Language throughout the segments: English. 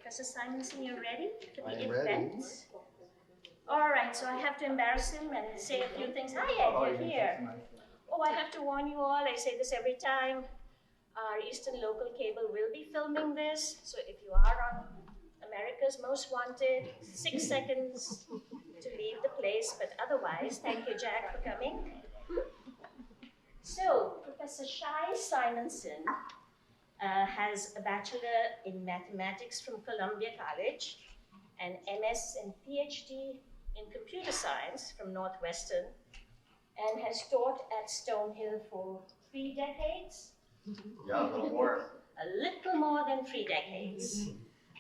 Professor Simonson, you ready for the I'm event? ready. All right, so I have to embarrass him and say a few things. Hi, Ed, you're here. Oh, I have to warn you all, I say this every time. Our Eastern local cable will be filming this, so if you are on America's Most Wanted, 6 seconds to leave the place, but otherwise, thank you, Jack, for coming. So, Professor Shai Simonson has a bachelor in mathematics from Columbia College, an MS and PhD in computer science from Northwestern, and has taught at Stonehill for 3 decades. Yeah, a little more. A little more than 3 decades.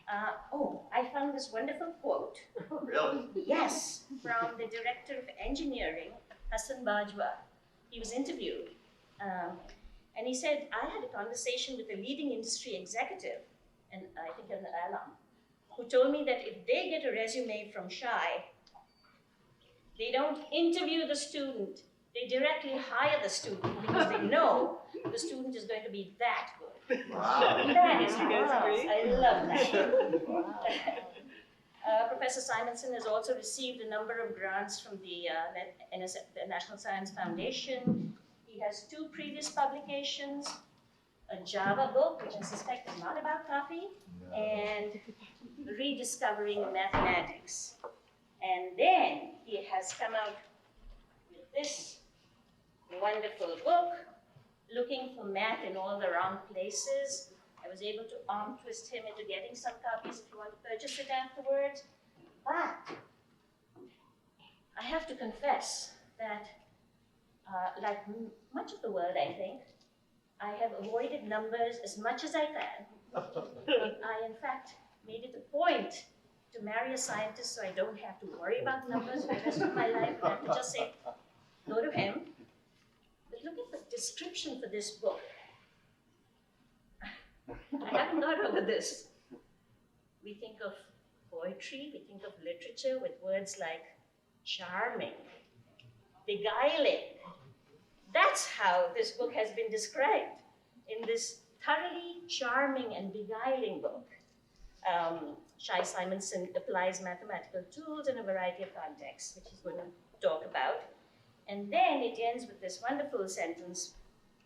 I found this wonderful quote. Really? Yes, from the director of engineering, Hassan Bajwa. He was interviewed. And he said, I had a conversation with a leading industry executive, and I think an alum, who told me that if they get a resume from Shai, they don't interview the student, they directly hire the student because they know the student is going to be that good. Wow. That is awesome. I love that. Professor Simonson has also received a number of grants from the National Science Foundation. He has 2 previous publications, a Java book, which I suspect is not about coffee, and Rediscovering Mathematics. And then he has come out with this wonderful book, Looking for Math in All the Wrong Places. I was able to arm twist him into getting some copies if you want to purchase it afterwards. But I have to confess that, like much of the world, I think, I have avoided numbers as much as I can. I, in fact, made it a point to marry a scientist so I don't have to worry about numbers for the rest of my life. I have to just say, go to him. But look at the description for this book. I haven't got over this. We think of poetry, we think of literature with words like charming, beguiling. That's how this book has been described in this thoroughly charming and beguiling book. Shai Simonson applies mathematical tools in a variety of contexts, which he's going to talk about. And then it ends with this wonderful sentence,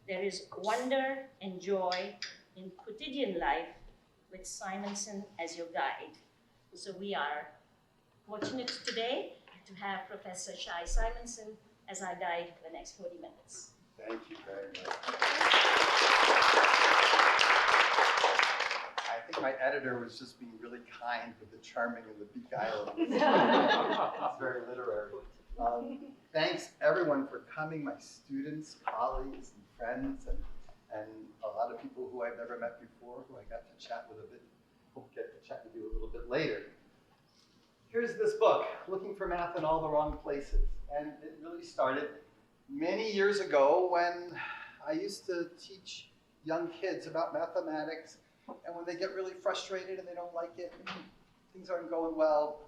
there is wonder and joy in quotidian life with Simonson as your guide. So we are fortunate today to have Professor Shai Simonson as our guide for the next 40 minutes. Thank you very much. I think my editor was just being really kind with the charming and the beguiling. It's very literary. Thanks everyone for coming, my students, colleagues, and friends, and a lot of people who I've never met before, who I got to chat with a bit, hope get to chat with you a little bit later. Here's this book, Looking for Math in All the Wrong Places. And it really started many years ago when I used to teach young kids about mathematics, and when they get really frustrated and they don't like it, and things aren't going well,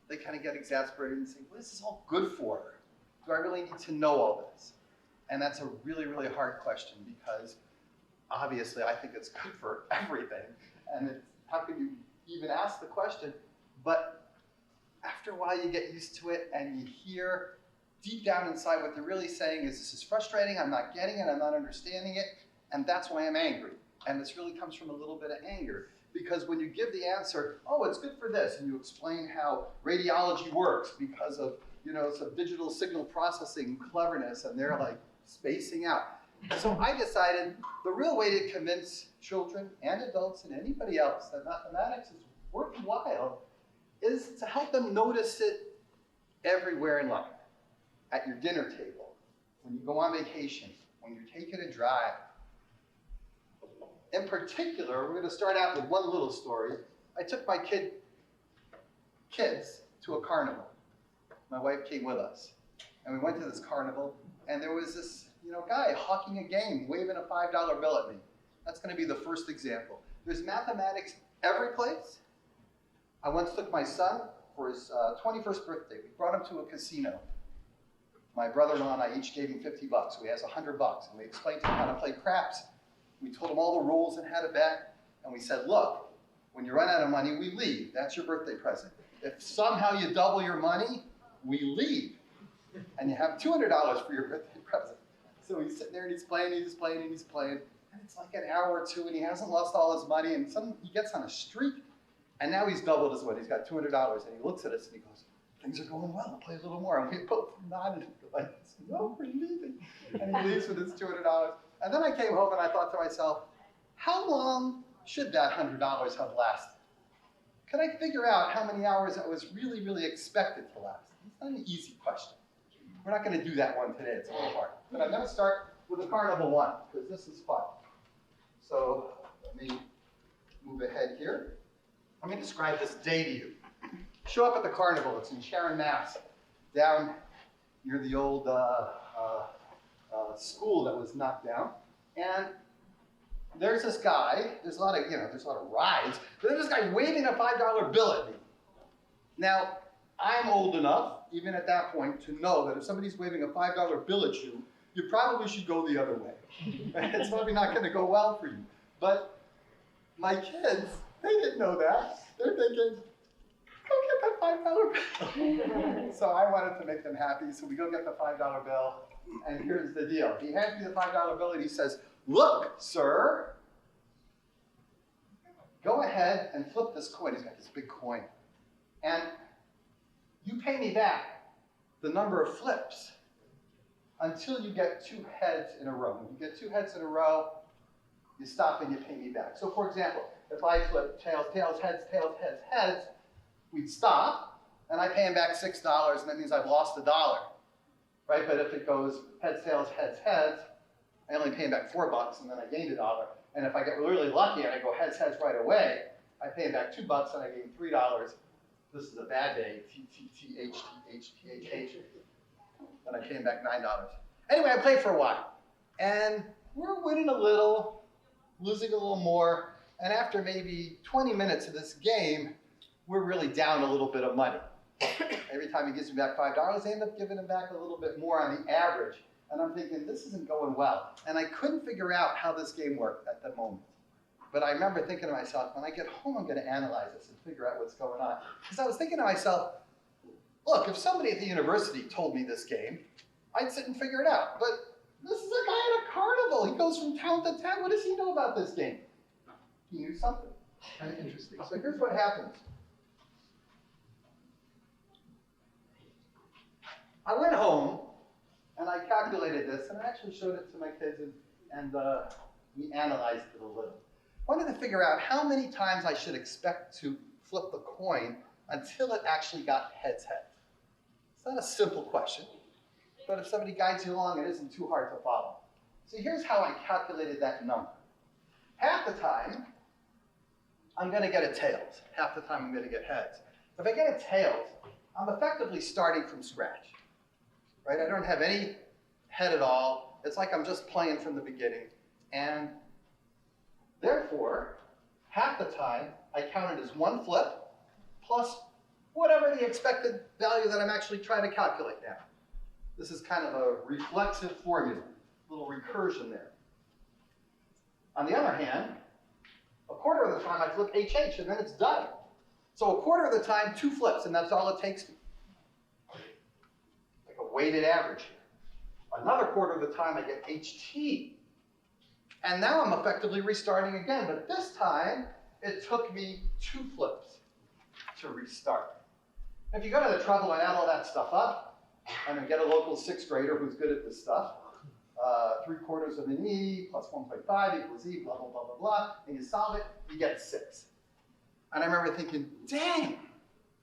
they kind of get exasperated and say, what is this all good for? Do I really need to know all this? And that's a really, really hard question because obviously I think it's good for everything. And it's, how can you even ask the question? But after a while you get used to it and you hear deep down inside what they're really saying is, this is frustrating, I'm not getting it, I'm not understanding it, and that's why I'm angry. And this really comes from a little bit of anger. Because when you give the answer, oh, it's good for this, and you explain how radiology works because of, you know, some digital signal processing cleverness, and they're like spacing out. So I decided the real way to convince children and adults and anybody else that mathematics is worthwhile is to help them notice it everywhere in life. At your dinner table, when you go on vacation, when you're taking a drive. In particular, we're going to start out with one little story. I took my kids to a carnival. My wife came with us. And we went to this carnival, and there was this guy hawking a game, waving a $5 bill at me. That's going to be the first example. There's mathematics every place. I once took my son for his 21st birthday. We brought him to a casino. My brother-in-law and I each gave him $50. We asked $100, and we explained to him how to play craps. We told him all the rules and how to bet, and we said, look, When you run out of money, we leave. That's your birthday present. If somehow you double your money, we leave. And you have $200 for your birthday present. So he's sitting there and he's playing, and he's playing, and he's playing. And it's like an hour or two, and he hasn't lost all his money, and he gets on a streak. And now he's doubled his money. He's got $200, and he looks at us and he goes, things are going well, I'll play a little more. And we both nodded like, no, we're leaving. And he leaves with his $200. And then I came home and I thought to myself, how long should that $100 have lasted? Could I figure out how many hours it was really, really expected to last? It's not an easy question. We're not going to do that one today. It's a little hard. But I'm going to start with the Carnival one, because this is fun. So let me move ahead here. Let me describe this day to you. Show up at the Carnival. It's in Sharon, Mass, down near the old school that was knocked down. And there's this guy. There's a lot of rides. But there's this guy waving a $5 bill at me. Now, I'm old enough, even at that point, to know that if somebody's waving a $5 bill at you, you probably should go the other way. It's probably not going to go well for you. But my kids, they didn't know that. They're thinking, go get that $5 bill. So I wanted to make them happy, so we go get the $5 bill. And here's the deal. He hands me the $5 bill and he says, look, sir, go ahead and flip this coin. He's got this big coin. And you pay me back the number of flips until you get 2 heads in a row. When you get 2 heads in a row, you stop and you pay me back. So for example, if I flip tails, tails, heads, tails, heads, heads, we'd stop, and I pay him back $6, and that means I've lost $1, right? But if it goes heads, tails, heads, heads, I only pay him back $4, and then I gained $1. And if I get really lucky and I go heads, heads right away, I pay him back $2, and I gain $3. This is a bad day, T-T-T-H-T-H-T-H-H. Then I pay him back $9. Anyway, I played for a while, and we're winning a little, losing a little more, and after maybe 20 minutes of this game, we're really down a little bit of money. Every time he gives me back $5, I end up giving him back a little bit more on the average, and I'm thinking, this isn't going well. And I couldn't figure out how this game worked at the moment. But I remember thinking to myself, when I get home, I'm going to analyze this and figure out what's going on. Because I was thinking to myself, look, if somebody at the university told me this game, I'd sit and figure it out. But this is a guy at a carnival. He goes from town to town. What does he know about this game? He knew something. Kind of interesting. So here's what happens. I went home, and I calculated this, and I actually showed it to my kids, and we analyzed it a little. I wanted to figure out how many times I should expect to flip the coin until it actually got heads, heads. It's not a simple question, but if somebody guides you along, it isn't too hard to follow. So here's how I calculated that number. Half the time, I'm going to get a tails. Half the time, I'm going to get heads. If I get a tails, I'm effectively starting from scratch. Right? I don't have any head at all. It's like I'm just playing from the beginning. And therefore, half the time, I count it as 1 flip plus whatever the expected value that I'm actually trying to calculate now. This is kind of a reflexive formula, a little recursion there. On the other hand, a quarter of the time I flip HH and then it's done. So a quarter of the time, 2 flips, and that's all it takes me. Like a weighted average here. Another quarter of the time I get HT. And now I'm effectively restarting again, but this time it took me 2 flips to restart. If you go to the trouble and add all that stuff up, and then get a local 6th grader who's good at this stuff, 3/4 of an E plus 1.5 equals E, blah, blah, blah, blah, blah, and you solve it, you get 6. And I remember thinking, dang,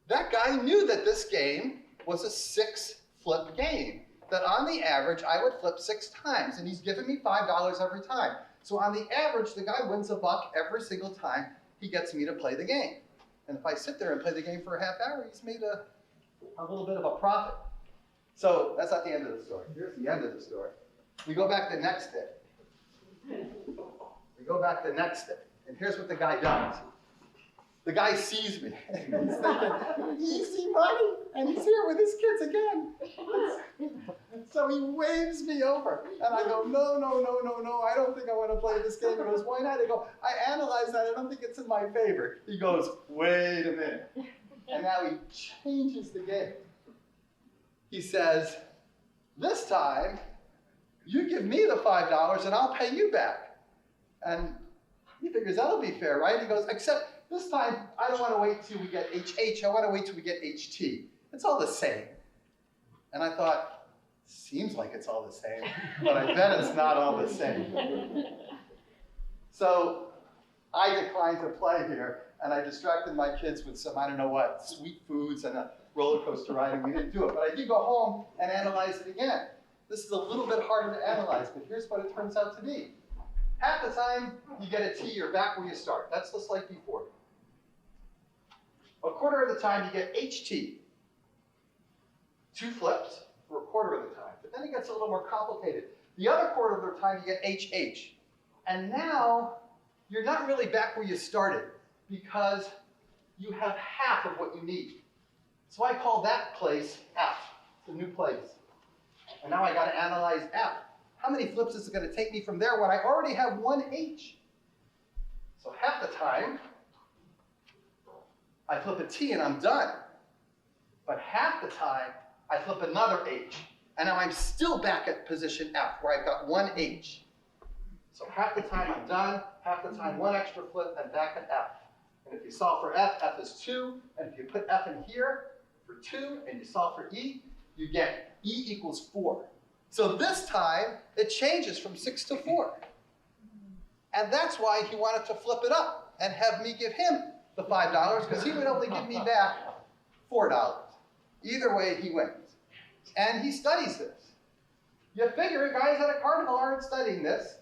that guy knew that this game was a 6-flip game, that on the average, I would flip 6 times, and he's giving me $5 every time. So on the average, the guy wins $1 every single time he gets me to play the game. And if I sit there and play the game for a half hour, he's made a little bit of a profit. So that's not the end of the story. Here's the end of the story. We go back the next day. We go back the next day. And here's what the guy does. The guy sees me. He's thinking, easy money, and he's here with his kids again. So he waves me over, and I go, no, I don't think I want to play this game. He goes, why not? I go, I analyzed that, I don't think it's in my favor. He goes, wait a minute. And now he changes the game. He says, this time, you give me the $5 and I'll pay you back. And he figures that'll be fair, right? He goes, except this time, I don't want to wait till we get HH, I want to wait till we get HT. It's all the same. And I thought, seems like it's all the same, but I bet it's not all the same. So I declined to play here, and I distracted my kids with some, I don't know what, sweet foods and a roller coaster ride, and we didn't do it. But I did go home and analyze it again. This is a little bit harder to analyze, but here's what it turns out to be. Half the time, you get a T, you're back where you start. That's just like before. A quarter of the time, you get HT. 2 flips for a quarter of the time. But then it gets a little more complicated. The other quarter of the time, you get HH. And now, you're not really back where you started because you have half of what you need. So I call that place F. It's a new place. And now I got to analyze F. How many flips is it going to take me from there when I already have one H? So half the time, I flip a T and I'm done. But half the time, I flip another H. And now I'm still back at position F, where I've got one H. So half the time I'm done, half the time one extra flip, and back at F. And if you solve for F, F is 2. And if you put F in here for 2, and you solve for E, you get E equals 4. So this time, it changes from 6 to 4. And that's why he wanted to flip it up and have me give him the $5, because he would only give me back $4. Either way, he wins. And he studies this. You figure guys at a carnival aren't studying this,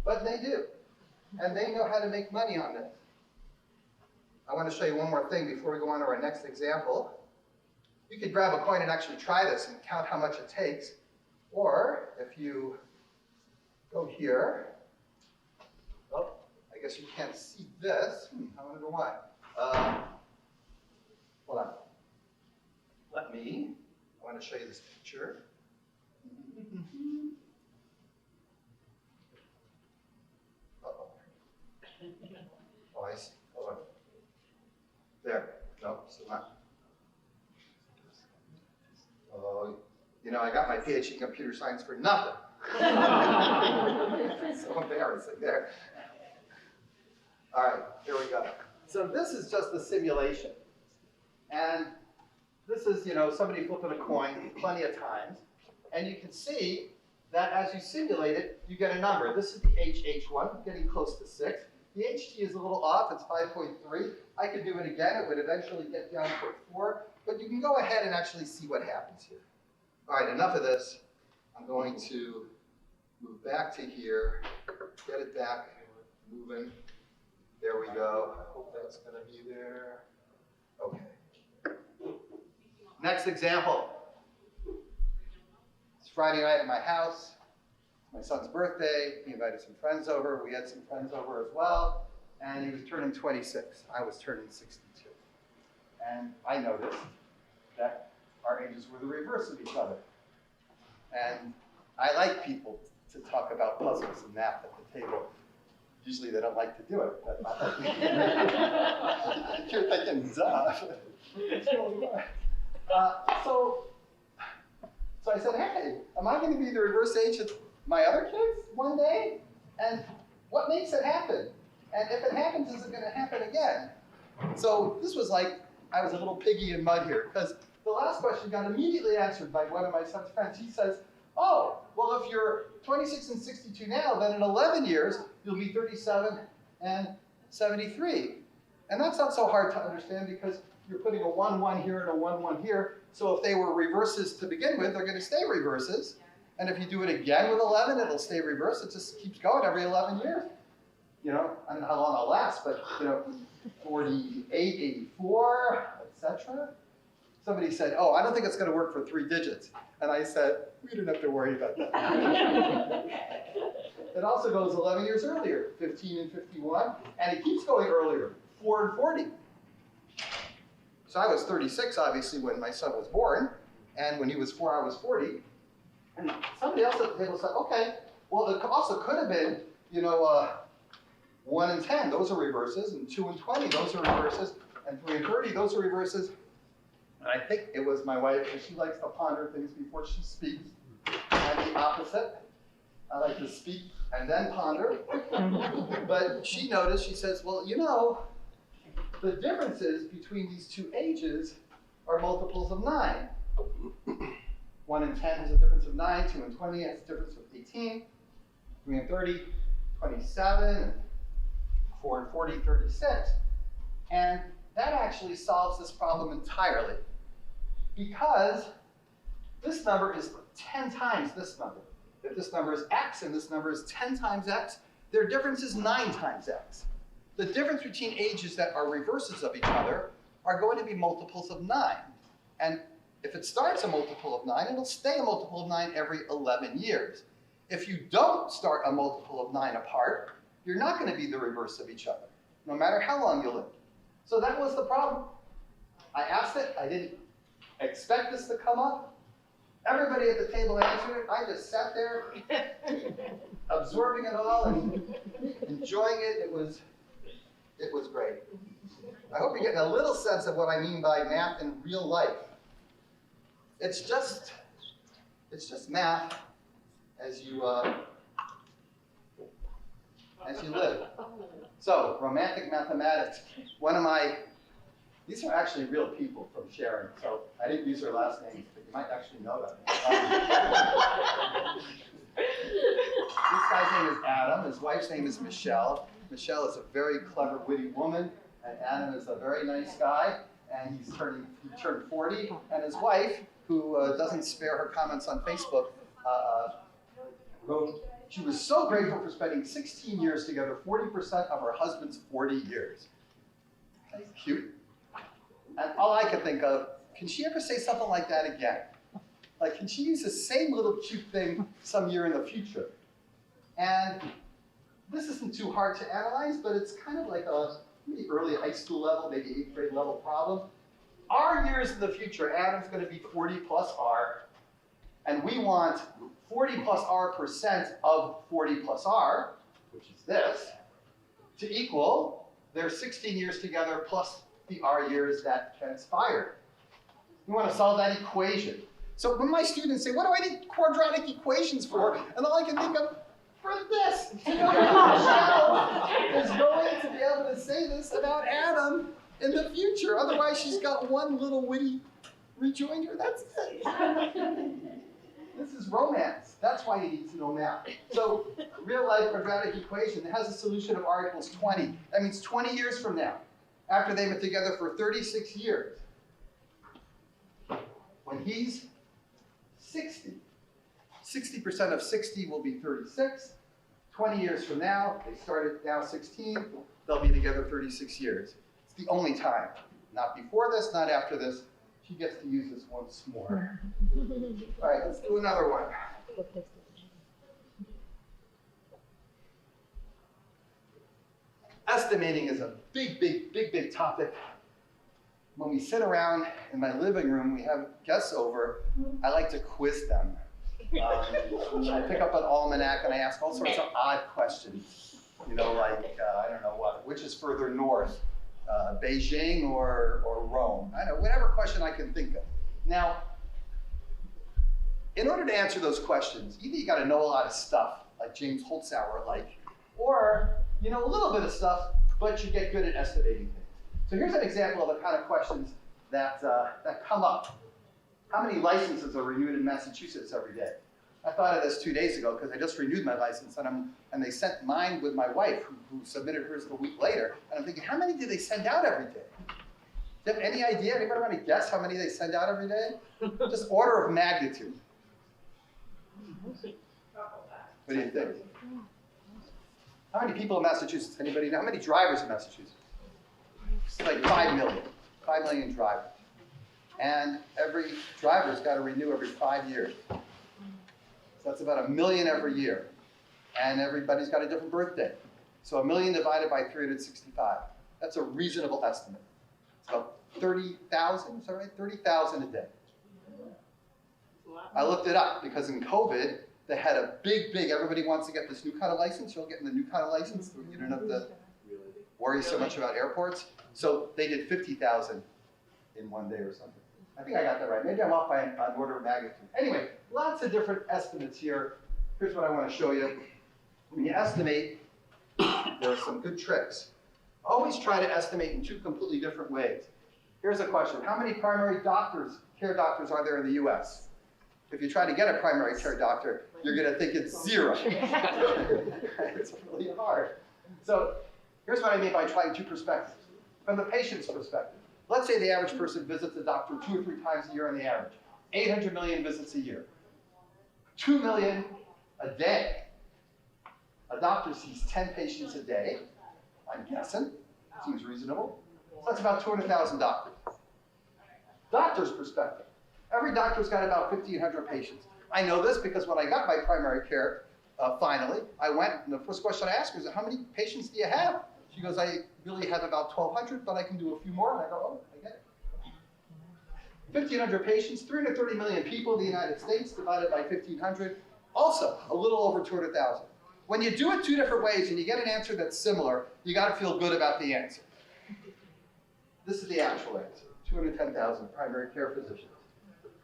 but they do. And they know how to make money on this. I want to show you one more thing before we go on to our next example. You could grab a coin and actually try this and count how much it takes. Or if you go here, oh, I guess you can't see this. I wonder why. Hold on. I want to show you this picture. Uh-oh. Oh, I see. Hold on. There. No, still not. Oh, you know, I got my PhD in computer science for nothing. So embarrassing there. All right, here we go. So this is just a simulation. And this is, you know, somebody flipping a coin plenty of times. And you can see that as you simulate it, you get a number. This is the HH one, getting close to 6. The HT is a little off, it's 5.3. I could do it again, it would eventually get down to 4. But you can go ahead and actually see what happens here. All right, enough of this. I'm going to move back to here, get it back, moving. There we go. I hope that's going to be there. Okay. Next example. It's Friday night at my house. It's my son's birthday. He invited some friends over. We had some friends over as well. And he was turning 26. I was turning 62. And I noticed that our ages were the reverse of each other. And I like people to talk about puzzles and math at the table. Usually they don't like to do it, but you're thinking, duh. So I said, hey, am I going to be the reverse age of my other kids one day? And what makes it happen? And if it happens, is it going to happen again? So this was like, I was a little piggy in mud here, because the last question got immediately answered by one of my son's friends. He says, oh, well, if you're 26 and 62 now, then in 11 years, you'll be 37 and 73. And that's not so hard to understand because you're putting a 1, 1 here and a 1, 1 here. So if they were reverses to begin with, they're going to stay reverses. And if you do it again with 11, it'll stay reverse. It just keeps going every 11 years. You know, I don't know how long it'll last, but, you know, 48, 84, etc. Somebody said, oh, I don't think it's going to work for 3 digits. And I said, we don't have to worry about that. It also goes 11 years earlier, 15 and 51, and it keeps going earlier, 4 and 40. So I was 36, obviously, when my son was born. And when he was 4, I was 40. And somebody else at the table said, okay, well, it also could have been, 1 and 10, those are reverses, and 2 and 20, those are reverses, and 3 and 30, those are reverses. And I think it was my wife, because she likes to ponder things before she speaks. And the opposite, I like to speak and then ponder. But she noticed, she says, well, the differences between these two ages are multiples of 9. 1 and 10 has a difference of 9, 2 and 20 has a difference of 18, 3 and 30, 27, and 4 and 40, 36. And that actually solves this problem entirely, because this number is 10 times this number. If this number is x and this number is 10 times x, their difference is 9 times x. The difference between ages that are reverses of each other are going to be multiples of 9. And if it starts a multiple of 9, it'll stay a multiple of 9 every 11 years. If you don't start a multiple of 9 apart, you're not going to be the reverse of each other, no matter how long you live. So that was the problem. I asked it. I didn't expect this to come up. Everybody at the table answered it. I just sat there, absorbing it all and enjoying it. It was great. I hope you're getting a little sense of what I mean by math in real life. It's just math as you live. So, romantic mathematics. These are actually real people from Sharon, so I didn't use her last name, but you might actually know them. This guy's name is Adam. His wife's name is Michelle. Michelle is a very clever, witty woman, and Adam is a very nice guy, and he turned 40, and his wife, who doesn't spare her comments on Facebook, wrote, she was so grateful for spending 16 years together, 40% of her husband's 40 years. That's cute. And all I could think of, can she ever say something like that again? Like, can she use the same little cute thing some year in the future? And this isn't too hard to analyze, but it's kind of like a maybe early high school level, maybe 8th grade level problem. Our years in the future, Adam's going to be 40 plus R, and we want 40 plus R percent of 40 plus R, which is this, to equal their 16 years together plus the R years that transpired. We want to solve that equation. So when my students say, what do I need quadratic equations for? And all I can think of, for this. Michelle is going to be able to say this about Adam in the future. Otherwise, she's got one little witty rejoinder. That's it. This is romance. That's why you need to know math. So real life quadratic equation has a solution of R equals 20. That means 20 years from now, after they've been together for 36 years, when he's 60, 60% of 60 will be 36. 20 years from now, they started now 16, they'll be together 36 years. It's the only time. Not before this, not after this. She gets to use this once more. All right, let's do another one. Estimating is a big topic. When we sit around in my living room, we have guests over, I like to quiz them. I pick up an almanac and I ask all sorts of odd questions. I don't know what, which is further north, Beijing or Rome? I don't know, whatever question I can think of. Now, in order to answer those questions, either you got to know a lot of stuff, like James Holzhauer or you know a little bit of stuff, but you get good at estimating things. So here's an example of the kind of questions that come up. How many licenses are renewed in Massachusetts every day? I thought of this 2 days ago because I just renewed my license and they sent mine with my wife who submitted hers a week later. And I'm thinking, how many do they send out every day? Do you have any idea? Anybody want to guess how many they send out every day? Just order of magnitude. What do you think? How many people in Massachusetts? Anybody know? How many drivers in Massachusetts? It's like 5 million. 5 million drivers. And every driver's got to renew every 5 years. So that's about 1 million every year. And everybody's got a different birthday. So 1 million divided by 365. That's a reasonable estimate. It's about 30,000, is that right? 30,000 a day. I looked it up because in COVID, they had a big, everybody wants to get this new kind of license. You're all getting the new kind of license. So you don't have to worry so much about airports. So they did 50,000 in one day or something. I think I got that right. Maybe I'm off by an order of magnitude. Anyway, lots of different estimates here. Here's what I want to show you. When you estimate, there are some good tricks. Always try to estimate in two completely different ways. Here's a question. How many primary care doctors are there in the US? If you try to get a primary care doctor, you're going to think it's 0. It's really hard. So here's what I mean by trying two perspectives. From the patient's perspective, let's say the average person visits a doctor 2 or 3 times a year on the average. 800 million visits a year. 2 million a day. A doctor sees 10 patients a day, I'm guessing. Seems reasonable. So that's about 200,000 doctors. Doctor's perspective. Every doctor's got about 1,500 patients. I know this because when I got my primary care, finally, I went, and the first question I asked her is, how many patients do you have? She goes, I really have about 1,200, but I can do a few more. And I go, oh, I get it. 1,500 patients, 330 million people in the United States divided by 1,500, also a little over 200,000. When you do it two different ways and you get an answer that's similar, you got to feel good about the answer. This is the actual answer, 210,000 primary care physicians.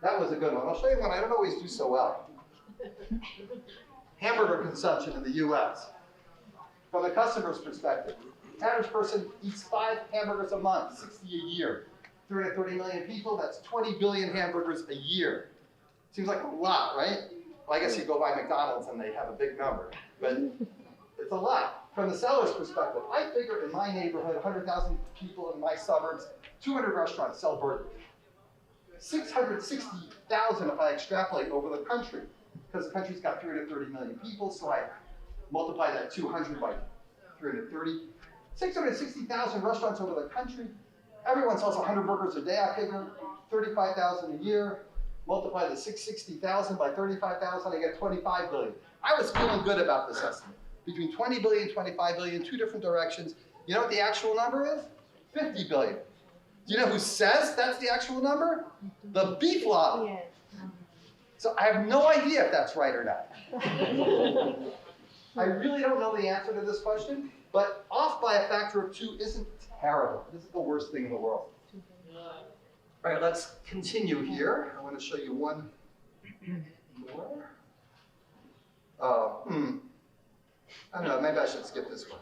That was a good one. I'll show you one I don't always do so well. Hamburger consumption in the US. From the customer's perspective, average person eats 5 hamburgers a month, 60 a year. 330 million people, that's 20 billion hamburgers a year. Seems like a lot, right? Well, I guess you go by McDonald's and they have a big number, but it's a lot. From the seller's perspective, I figure in my neighborhood, 100,000 people in my suburbs, 200 restaurants sell burgers. 660,000 if I extrapolate over the country, because the country's got 330 million people, so I multiply that 200 by 330. 660,000 restaurants over the country. Everyone sells 100 burgers a day, I figure, 35,000 a year. Multiply the 660,000 by 35,000, I get 25 billion. I was feeling good about this estimate. Between 20 billion, 25 billion, two different directions. You know what the actual number is? 50 billion. Do you know who says that's the actual number? The beef lobby. So I have no idea if that's right or not. I really don't know the answer to this question, but off by a factor of 2 isn't terrible. This is the worst thing in the world. All right, let's continue here. I want to show you one more. I don't know, maybe I should skip this one.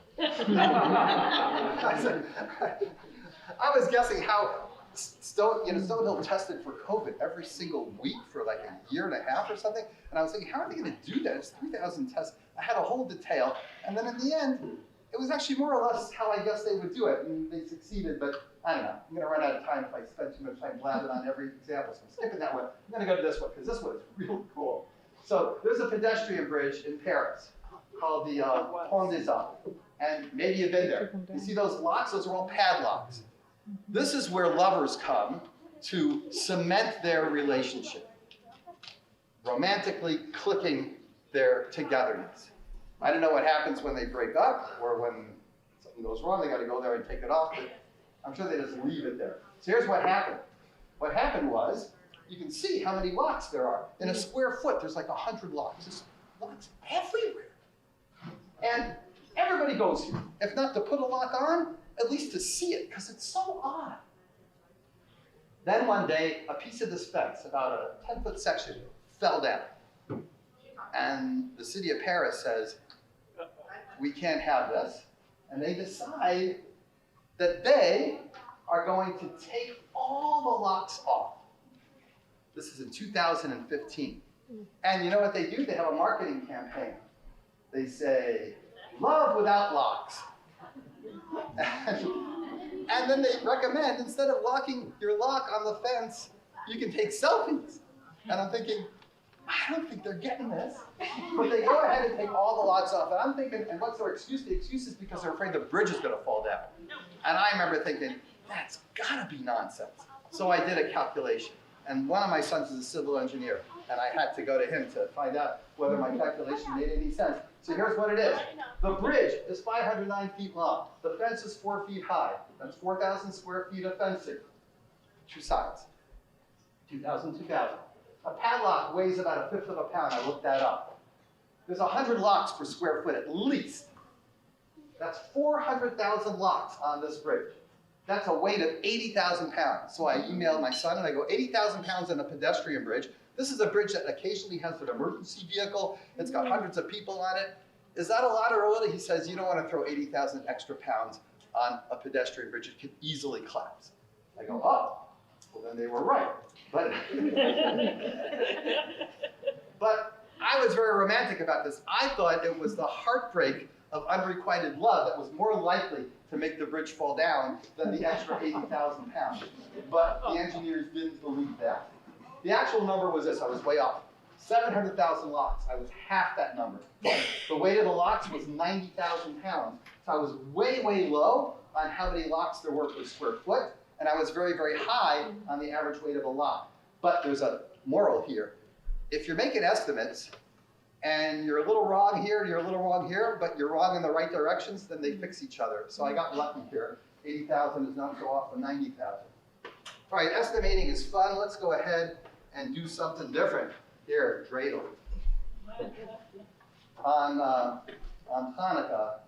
I was guessing how Stonehill tested for COVID every single week for like a year and a half or something. And I was thinking, how are they going to do that? It's 3,000 tests. I had a whole detail. And then in the end, it was actually more or less how I guess they would do it. And they succeeded, but I don't know. I'm going to run out of time if I spend too much time blabbing on every example. So I'm skipping that one. I'm going to go to this one, because this one is real cool. So there's a pedestrian bridge in Paris called the Pont des Arts. And maybe you've been there. You see those locks? Those are all padlocks. This is where lovers come to cement their relationship, romantically clicking their togetherness. I don't know what happens when they break up or when something goes wrong. They got to go there and take it off, but I'm sure they just leave it there. So here's what happened. What happened was, you can see how many locks there are. In a square foot, there's like 100 locks. There's locks everywhere. And everybody goes here. If not to put a lock on, at least to see it, because it's so odd. Then one day, a piece of this fence, about a 10-foot section, fell down. And the city of Paris says, we can't have this. And they decide that they are going to take all the locks off. This is in 2015. And you know what they do? They have a marketing campaign. They say, love without locks. And then they recommend, instead of locking your lock on the fence, you can take selfies. And I'm thinking, I don't think they're getting this. But they go ahead and take all the locks off. And I'm thinking, and what's their excuse? The excuse is because they're afraid the bridge is going to fall down. And I remember thinking, that's got to be nonsense. So I did a calculation. And one of my sons is a civil engineer. And I had to go to him to find out whether my calculation made any sense. So here's what it is. The bridge is 509 feet long. The fence is 4 feet high. That's 4,000 square feet of fencing. 2 sides. 2,000, 2,000. A padlock weighs about a fifth of a pound. I looked that up. There's 100 locks per square foot at least. That's 400,000 locks on this bridge. That's a weight of 80,000 pounds. So I emailed my son and I go, 80,000 pounds on a pedestrian bridge. This is a bridge that occasionally has an emergency vehicle. It's got hundreds of people on it. Is that a lot or little? He says, you don't want to throw 80,000 extra pounds on a pedestrian bridge. It could easily collapse. I go, oh, well then they were right. But I was very romantic about this. I thought it was the heartbreak of unrequited love that was more likely to make the bridge fall down than the extra 80,000 pounds. But the engineers didn't believe that. The actual number was this, I was way off. 700,000 locks, I was half that number. The weight of the locks was 90,000 pounds. So I was way, way low on how many locks there were per square foot, and I was very, very high on the average weight of a lock. But there's a moral here. If you're making estimates, and you're a little wrong here, and you're a little wrong here, but you're wrong in the right directions, then they fix each other. So I got lucky here. 80,000 is not so off from 90,000. All right, estimating is fun. Let's go ahead and do something different. Here, dreidel. On Hanukkah,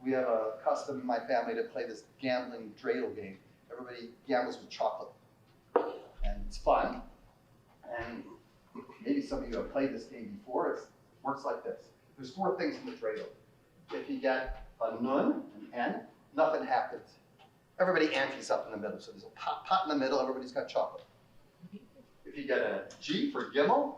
we have a custom in my family to play this gambling dreidel game. Everybody gambles with chocolate. And it's fun. And maybe some of you have played this game before. It works like this. There's 4 things in the dreidel. If you get a nun, an N, nothing happens. Everybody antes up in the middle. So there's a pot in the middle. Everybody's got chocolate. If you get a G for Gimel,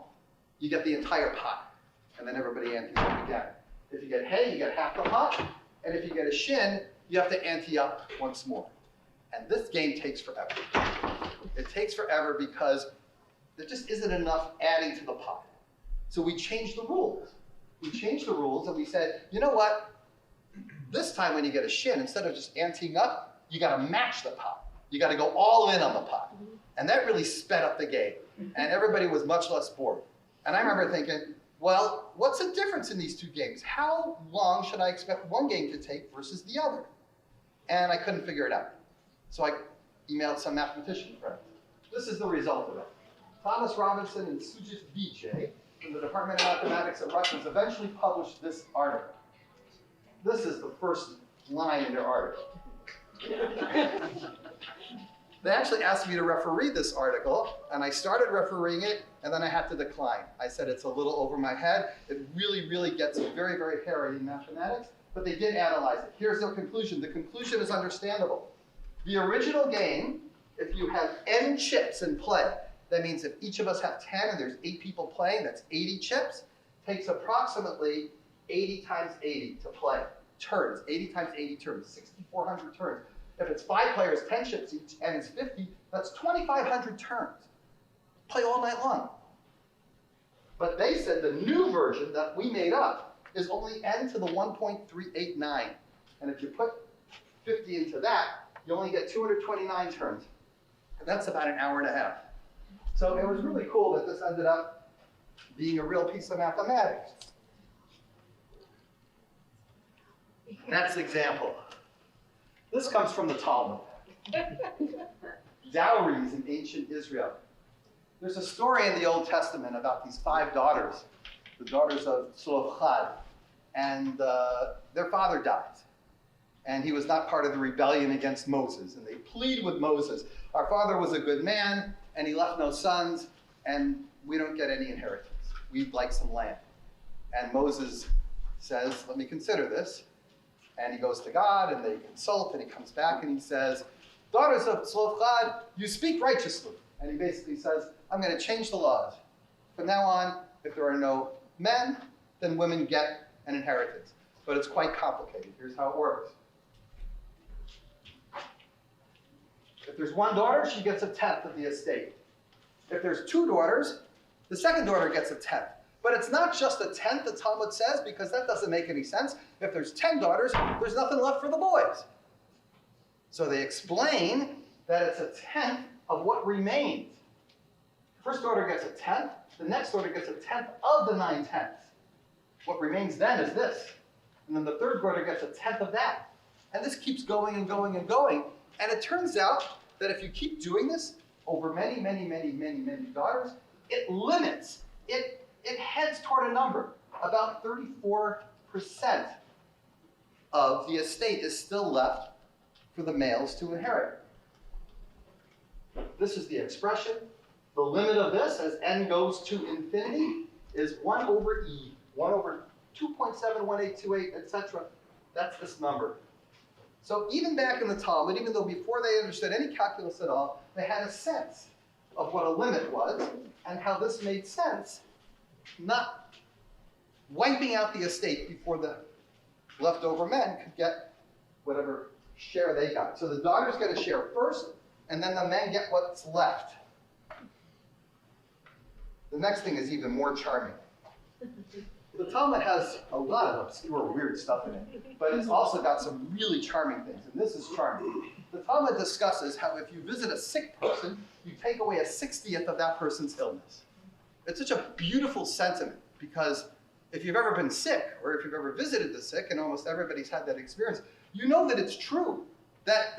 you get the entire pot. And then everybody antes up again. If you get Hey, you get half the pot. And if you get a Shin, you have to ante up once more. And this game takes forever. It takes forever because there just isn't enough adding to the pot. So we changed the rules. We changed the rules and we said, you know what? This time when you get a Shin, instead of just anteing up, you gotta match the pot. You gotta go all in on the pot. And that really sped up the game. And everybody was much less bored. And I remember thinking, well, what's the difference in these 2 games? How long should I expect one game to take versus the other? And I couldn't figure it out. So I emailed some mathematician friends. This is the result of it. Thomas Robinson and Sujit Vijay from the Department of Mathematics at Rutgers eventually published this article. This is the first line in their article. They actually asked me to referee this article, and I started refereeing it, and then I had to decline. I said it's a little over my head. It really, really gets very, very hairy in mathematics, but they did analyze it. Here's their conclusion. The conclusion is understandable. The original game, if you have n chips in play, that means if each of us have 10 and there's 8 people playing, that's 80 chips, takes approximately 80 times 80 to play. Turns, 80 times 80 turns, 6,400 turns. If it's 5 players, 10 chips each, and it's 50, that's 2,500 turns. Play all night long. But they said the new version that we made up is only n to the 1.389. And if you put 50 into that, you only get 229 turns. And that's about an hour and a half. So it was really cool that this ended up being a real piece of mathematics. Next example. This comes from the Talmud. Dowries in ancient Israel. There's a story in the Old Testament about these 5 daughters, the daughters of Stonehill, and their father dies. And he was not part of the rebellion against Moses. And they plead with Moses, our father was a good man, and he left no sons, and we don't get any inheritance. We'd like some land. And Moses says, let me consider this. And he goes to God, and they consult, and he comes back, and he says, daughters of Stonehill, you speak righteously. And he basically says, I'm going to change the laws. From now on, if there are no men, then women get an inheritance. But it's quite complicated. Here's how it works. If there's 1 daughter, she gets 1/10 of the estate. If there's 2 daughters, the second daughter gets 1/10. But it's not just 1/10, the Talmud says, because that doesn't make any sense. If there's 10 daughters, there's nothing left for the boys. So they explain that it's 1/10 of what remains. The first daughter gets 1/10, the next daughter gets 1/10 of the 9/10. What remains then is this. And then the third grader gets 1/10 of that. And this keeps going and going and going. And it turns out that if you keep doing this over many, many, many, many, many daughters, it limits, it heads toward a number. About 34% of the estate is still left for the males to inherit. This is the expression. The limit of this, as n goes to infinity, is 1 over e, 1 over 2.71828, etc. That's this number. So even back in the Talmud, even though before they understood any calculus at all, they had a sense of what a limit was and how this made sense, not wiping out the estate before the leftover men could get whatever share they got. So the daughters get a share first, and then the men get what's left. The next thing is even more charming. The Talmud has a lot of obscure, weird stuff in it, but it's also got some really charming things, and this is charming. The Talmud discusses how if you visit a sick person, you take away 1/60th of that person's illness. It's such a beautiful sentiment, because if you've ever been sick, or if you've ever visited the sick, and almost everybody's had that experience, you know that it's true, that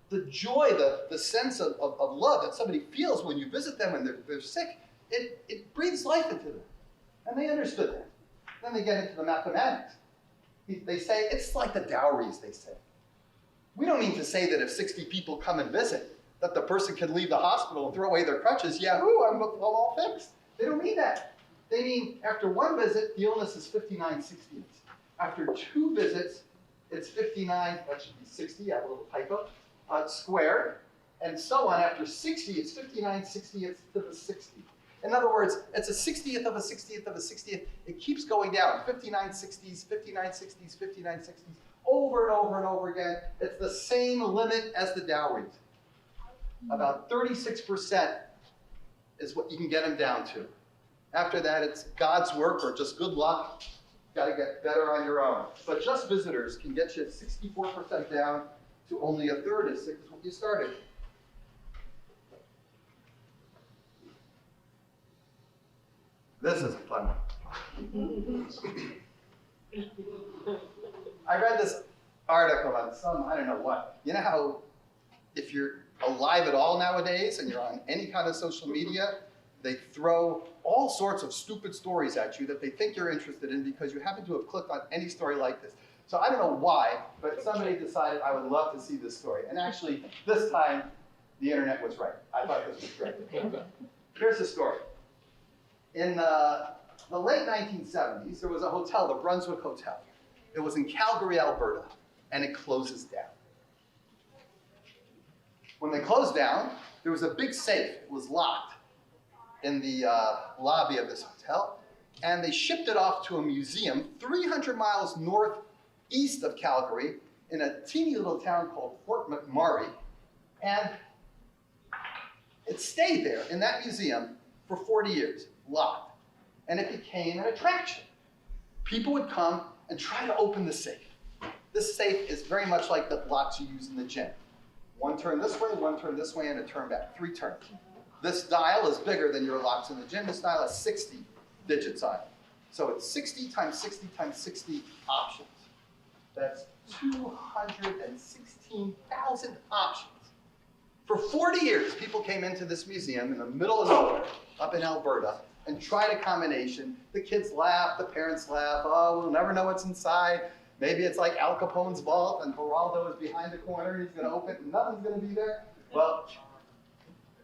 the joy, the sense of love that somebody feels when you visit them and they're sick, it breathes life into them. And they understood that. Then they get into the mathematics. They say, it's like the dowries, they say. We don't mean to say that if 60 people come and visit, that the person can leave the hospital and throw away their crutches, yahoo, I'm all fixed. They don't mean that. They mean after one visit, the illness is 59/60. After 2 visits, it's 59, that should be 60, I have a little typo, squared, and so on. After 60, it's 59/60 to the 60. In other words, it's a 60th of a 60th of a 60th. It keeps going down, 59/60s, 59/60s, 59/60s, over and over and over again. It's the same limit as the dowries. About 36% is what you can get them down to. After that, it's God's work or just good luck. Got to get better on your own. But just visitors can get you 64% down to only 1/3 as sick as when you started. This is a fun one. I read this article on some, I don't know what. You know how if you're alive at all nowadays and you're on any kind of social media, they throw all sorts of stupid stories at you that they think you're interested in because you happen to have clicked on any story like this. So I don't know why, but somebody decided I would love to see this story. And actually, this time, the internet was right. I thought this was great. Here's the story. In the late 1970s, there was a hotel, the Brunswick Hotel. It was in Calgary, Alberta, and it closes down. When they closed down, there was a big safe. It was locked in the lobby of this hotel, and they shipped it off to a museum 300 miles northeast of Calgary in a teeny little town called Fort McMurray, and it stayed there in that museum for 40 years. Locked. And it became an attraction. People would come and try to open the safe. This safe is very much like the locks you use in the gym. One turn this way, one turn this way, and a turn back. 3 turns. This dial is bigger than your locks in the gym. This dial has 60 digits on it. So it's 60 times 60 times 60 options. That's 216,000 options. For 40 years, people came into this museum in the middle of nowhere, up in Alberta, and tried a combination. The kids laugh, the parents laugh. Oh, we'll never know what's inside. Maybe it's like Al Capone's vault, and Geraldo is behind the corner, and he's going to open it, and nothing's going to be there. Well,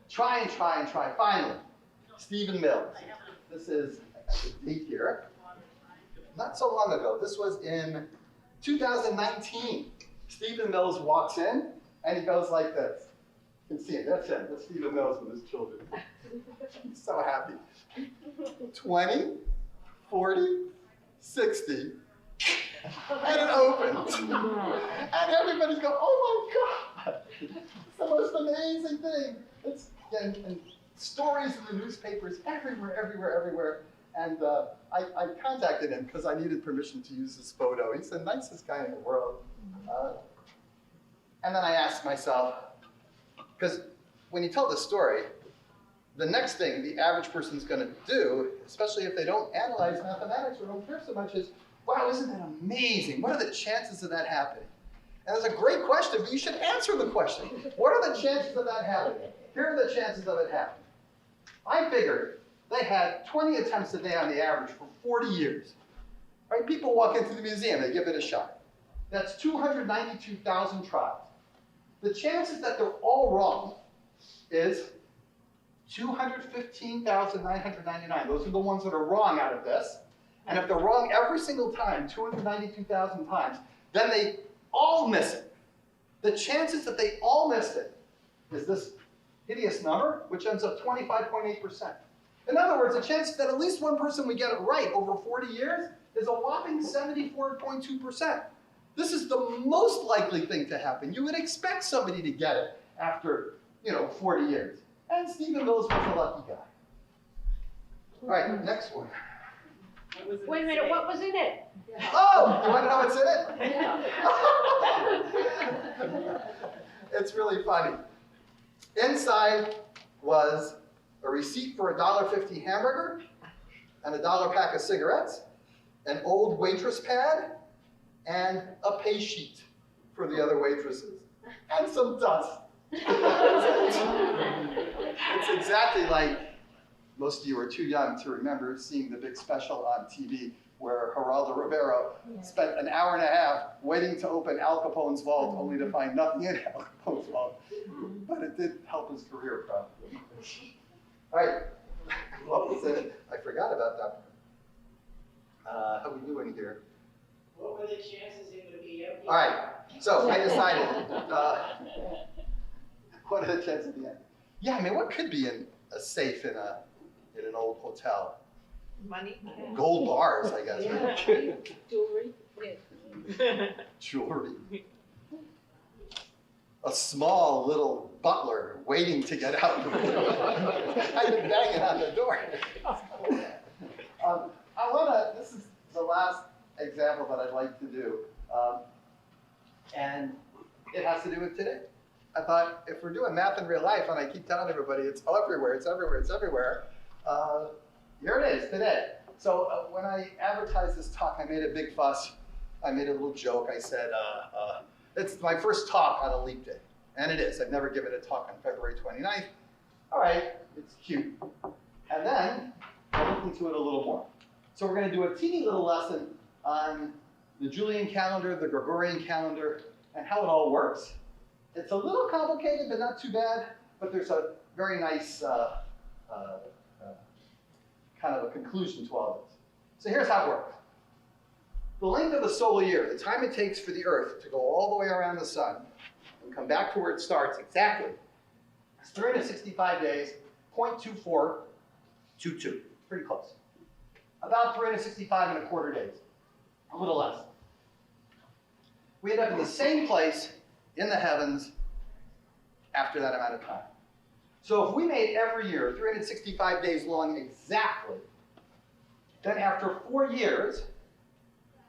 try and try and try. Finally, Stephen Mills. This is the date here. Not so long ago. This was in 2019. Stephen Mills walks in, and he goes like this. You can see it. That's him. That's Stephen Mills with his children. He's so happy. 20, 40, 60, and it opens. And everybody's going, oh my God, it's the most amazing thing. And stories in the newspapers everywhere. And I contacted him because I needed permission to use his photo. He's the nicest guy in the world. And then I asked myself, because when you tell the story, the next thing the average person's going to do, especially if they don't analyze mathematics or don't care so much, is, wow, isn't that amazing? What are the chances of that happening? And that's a great question, but you should answer the question. What are the chances of that happening? Here are the chances of it happening. I figured they had 20 attempts a day on the average for 40 years. Right? People walk into the museum, they give it a shot. That's 292,000 trials. The chances that they're all wrong is 215,999. Those are the ones that are wrong out of this. And if they're wrong every single time, 292,000 times, then they all miss it. The chances that they all missed it is this hideous number, which ends up 25.8%. In other words, the chance that at least one person would get it right over 40 years is a whopping 74.2%. This is the most likely thing to happen. You would expect somebody to get it after, 40 years. And Stephen Mills was a lucky guy. All right, next one. Wait a minute, what was in it? Oh, you want to know what's in it? It's really funny. Inside was a receipt for a $1.50 hamburger and a $1 pack of cigarettes, an old waitress pad, and a pay sheet for the other waitresses, and some dust. It's exactly like, most of you are too young to remember seeing the big special on TV where Geraldo Rivera spent an hour and a half waiting to open Al Capone's vault only to find nothing in Al Capone's vault. But it did help his career, probably. All right, what was it? I forgot about that one. How we doing here? What were the chances it would be empty? All right, so I decided, what are the chances at the end? Yeah, I mean, what could be in a safe in an old hotel? Money? Gold bars, I guess. Right? Jewelry? Jewelry. A small little butler waiting to get out. I've been banging on the door. This is the last example that I'd like to do. And it has to do with today. I thought, if we're doing math in real life, and I keep telling everybody it's everywhere, it's everywhere, it's everywhere, here it is today. So when I advertised this talk, I made a big fuss. I made a little joke. I said, it's my first talk on a leap day. And it is. I've never given a talk on February 29th. All right, it's cute. And then I'll look into it a little more. So we're going to do a teeny little lesson on the Julian calendar, the Gregorian calendar, and how it all works. It's a little complicated, but not too bad. But there's a very nice kind of a conclusion to all this. So here's how it works. The length of the solar year, the time it takes for the Earth to go all the way around the sun and come back to where it starts exactly, is 365 days, 0.2422. Pretty close. About 365 and a quarter days. A little less. We end up in the same place in the heavens after that amount of time. So if we made every year 365 days long exactly, then after 4 years,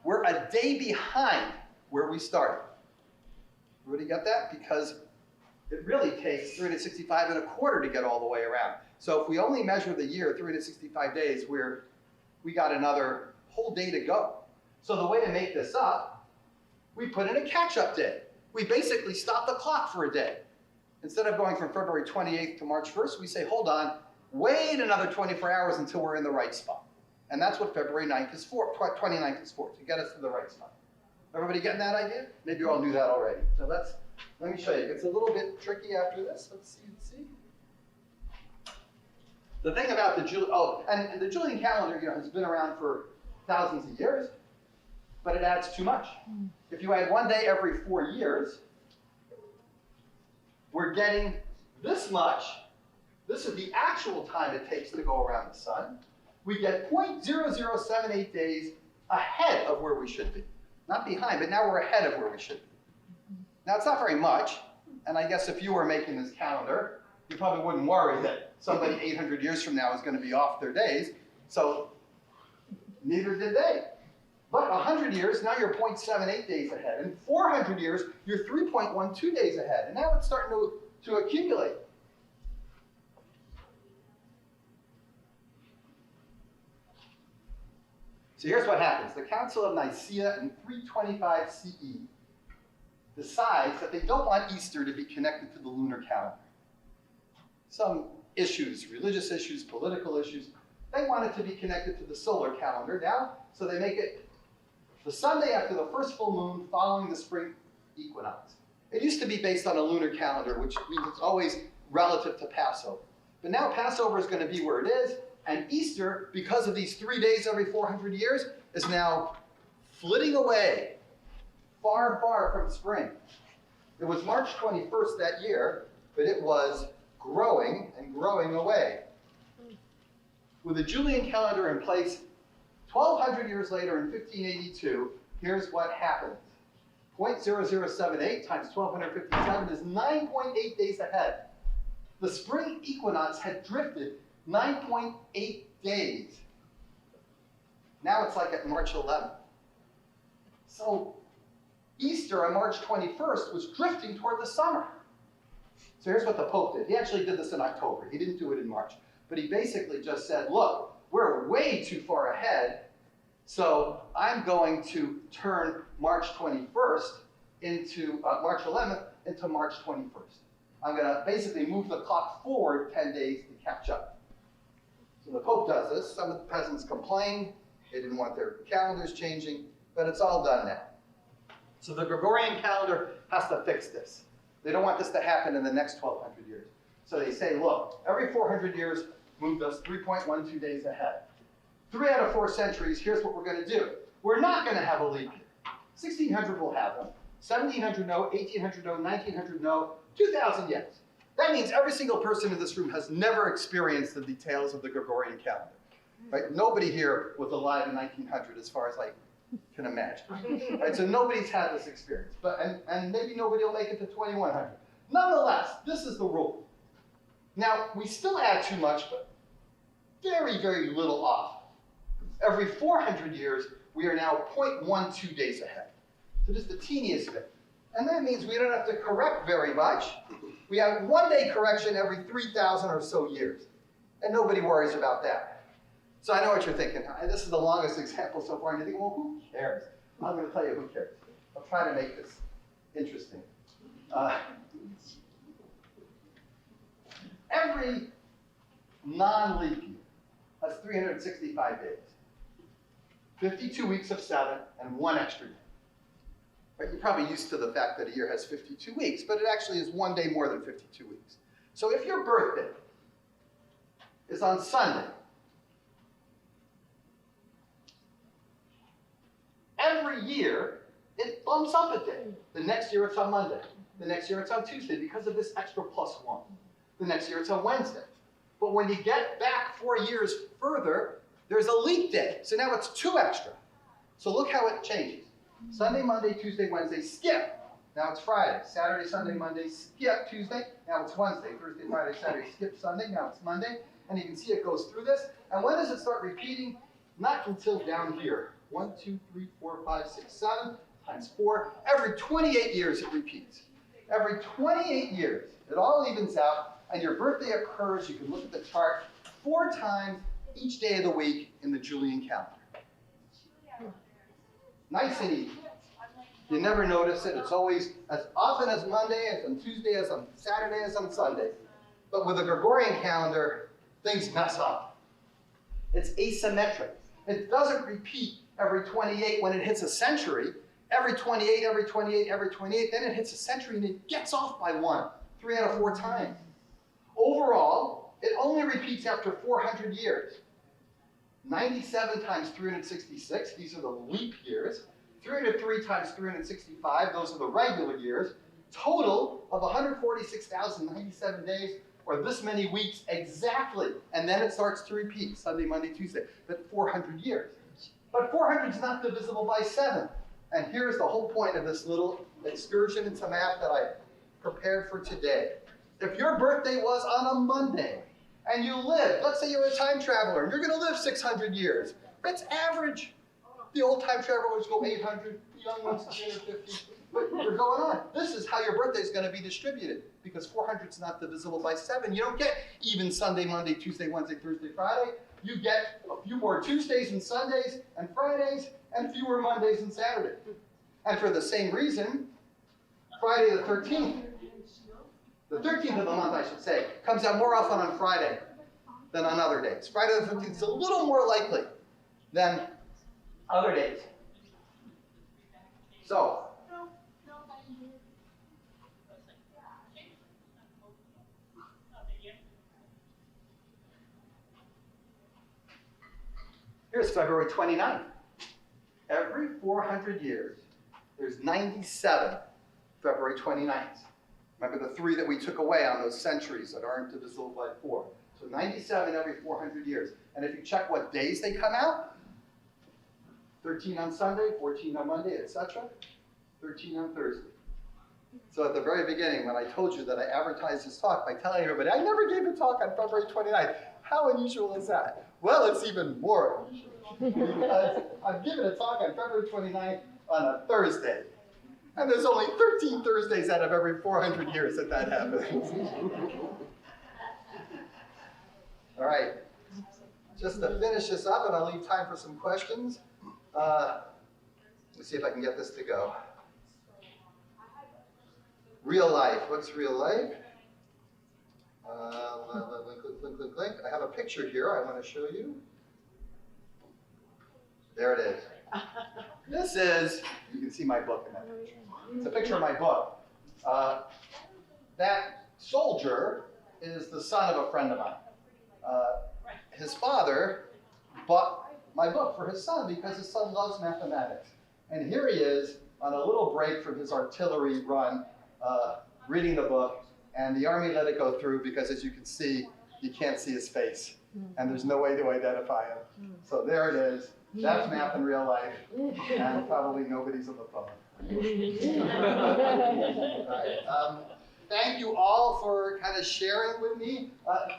we're a day behind where we started. Everybody get that? Because it really takes 365 and a quarter to get all the way around. So if we only measure the year 365 days, we got another whole day to go. So the way to make this up, we put in a catch-up day. We basically stop the clock for a day. Instead of going from February 28th to March 1st, we say, hold on, wait another 24 hours until we're in the right spot. And that's what February 9th is for, 29th is for, to get us to the right spot. Everybody getting that idea? Maybe you all knew that already. So let me show you. It's a little bit tricky after this. Let's see. The thing about the the Julian calendar, has been around for thousands of years, but it adds too much. If you add 1 day every 4 years, we're getting this much. This is the actual time it takes to go around the sun. We get 0.0078 days ahead of where we should be. Not behind, but now we're ahead of where we should be. Now, it's not very much, and I guess if you were making this calendar, you probably wouldn't worry that somebody 800 years from now is going to be off their days, so neither did they. But 100 years, now you're 0.78 days ahead. In 400 years, you're 3.12 days ahead. And now it's starting to accumulate. So here's what happens. The Council of Nicaea in 325 CE decides that they don't want Easter to be connected to the lunar calendar. Some issues, religious issues, political issues, they want it to be connected to the solar calendar now, so they make it the Sunday after the first full moon following the spring equinox. It used to be based on a lunar calendar, which means it's always relative to Passover. But now Passover is going to be where it is, and Easter, because of these 3 days every 400 years, is now flitting away far, far from spring. It was March 21st that year, but it was growing and growing away. With the Julian calendar in place, 1,200 years later in 1582, here's what happens. 0.0078 times 1,257 is 9.8 days ahead. The spring equinox had drifted 9.8 days. Now it's like at March 11th. So Easter on March 21st was drifting toward the summer. So here's what the Pope did. He actually did this in October. He didn't do it in March. But he basically just said, look, we're way too far ahead, so I'm going to turn March 21st into March 11th into March 21st. I'm going to basically move the clock forward 10 days to catch up. So the Pope does this. Some of the peasants complained. They didn't want their calendars changing, but it's all done now. So the Gregorian calendar has to fix this. They don't want this to happen in the next 1,200 years. So they say, look, every 400 years moved us 3.12 days ahead. 3 out of 4 centuries, here's what we're going to do. We're not going to have a leap year. 1600 will have them. 1700 no, 1800 no, 1900 no, 2000 yes. That means every single person in this room has never experienced the details of the Gregorian calendar. Right? Nobody here was alive in 1900 as far as I can imagine. Right? So nobody's had this experience. And maybe nobody will make it to 2100. Nonetheless, this is the rule. Now, we still add too much, but very, very little off. Every 400 years, we are now 0.12 days ahead. So just the teeniest bit. And that means we don't have to correct very much. We have 1 day correction every 3,000 or so years. And nobody worries about that. So I know what you're thinking. This is the longest example so far. And you think, well, who cares? I'm going to tell you who cares. I'll try to make this interesting. Every non-leap year has 365 days. 52 weeks of 7 and 1 extra day. Right? You're probably used to the fact that a year has 52 weeks, but it actually is 1 day more than 52 weeks. So if your birthday is on Sunday, every year it bumps up a day. The next year it's on Monday. The next year it's on Tuesday because of this extra +1. The next year it's on Wednesday. But when you get back 4 years further, there's a leap day. So now it's 2 extra. So look how it changes. Sunday, Monday, Tuesday, Wednesday, skip. Now it's Friday. Saturday, Sunday, Monday, skip Tuesday. Now it's Wednesday. Thursday, Friday, Saturday, skip Sunday. Now it's Monday. And you can see it goes through this. And when does it start repeating? Not until down here. 1, 2, 3, 4, 5, 6, 7 times 4. Every 28 years it repeats. Every 28 years, it all evens out. And your birthday occurs, you can look at the chart, 4 times each day of the week in the Julian calendar. Nice and easy. You never notice it. It's always as often as Monday, as on Tuesday, as on Saturday, as on Sunday. But with the Gregorian calendar, things mess up. It's asymmetric. It doesn't repeat every 28 when it hits a century. Every 28, every 28, every 28, then it hits a century and it gets off by 1, 3 out of 4 times. Overall, it only repeats after 400 years. 97 times 366, these are the leap years. 303 times 365, those are the regular years. Total of 146,097 days, or this many weeks exactly. And then it starts to repeat, Sunday, Monday, Tuesday. But 400 years. But 400 is not divisible by 7. And here's the whole point of this little excursion into math that I prepared for today. If your birthday was on a Monday, and you live, let's say you're a time traveler, and you're going to live 600 years. That's average. The old time travelers go 800, the young ones 350. But you're going on. This is how your birthday is going to be distributed, because 400 is not divisible by 7. You don't get even Sunday, Monday, Tuesday, Wednesday, Thursday, Friday. you get a few more Tuesdays and Sundays and Fridays and fewer Mondays and Saturdays. And for the same reason, Friday the 13th of the month, I should say, comes out more often on Friday than on other days. Friday the 15th is a little more likely than other days. So, here's February 29th. Every 400 years, there's 97 February 29th. Remember the 3 that we took away on those centuries that aren't divisible by 4. So 97 every 400 years. And if you check what days they come out, 13 on Sunday, 14 on Monday, etc. 13 on Thursday. So at the very beginning, when I told you that I advertised this talk by telling everybody, I never gave a talk on February 29th. How unusual is that? Well, it's even more unusual because I'm giving a talk on February 29th on a Thursday. And there's only 13 Thursdays out of every 400 years that happens. All right, just to finish this up, and I'll leave time for some questions. Let's see if I can get this to go. Real life, what's real life? Link. I have a picture here I want to show you. There it is. This is, you can see my book in that picture. It's a picture of my book. That soldier is the son of a friend of mine. His father bought my book for his son because his son loves mathematics. And here he is on a little break from his artillery run, reading the book, and the Army let it go through because, as you can see, you can't see his face, and there's no way to identify him. So there it is. That's math in real life, and probably nobody's on the phone. Right. Thank you all for kind of sharing with me.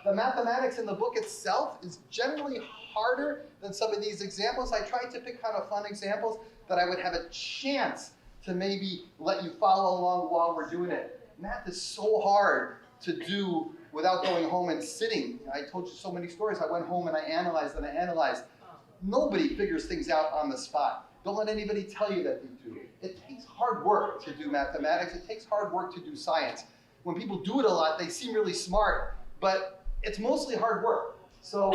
The mathematics in the book itself is generally harder than some of these examples. I tried to pick kind of fun examples that I would have a chance to maybe let you follow along while we're doing it. Math is so hard to do without going home and sitting. I told you so many stories. I went home and I analyzed and I analyzed. Nobody figures things out on the spot. Don't let anybody tell you that they do. It takes hard work to do mathematics. It takes hard work to do science. When people do it a lot, they seem really smart, but it's mostly hard work. So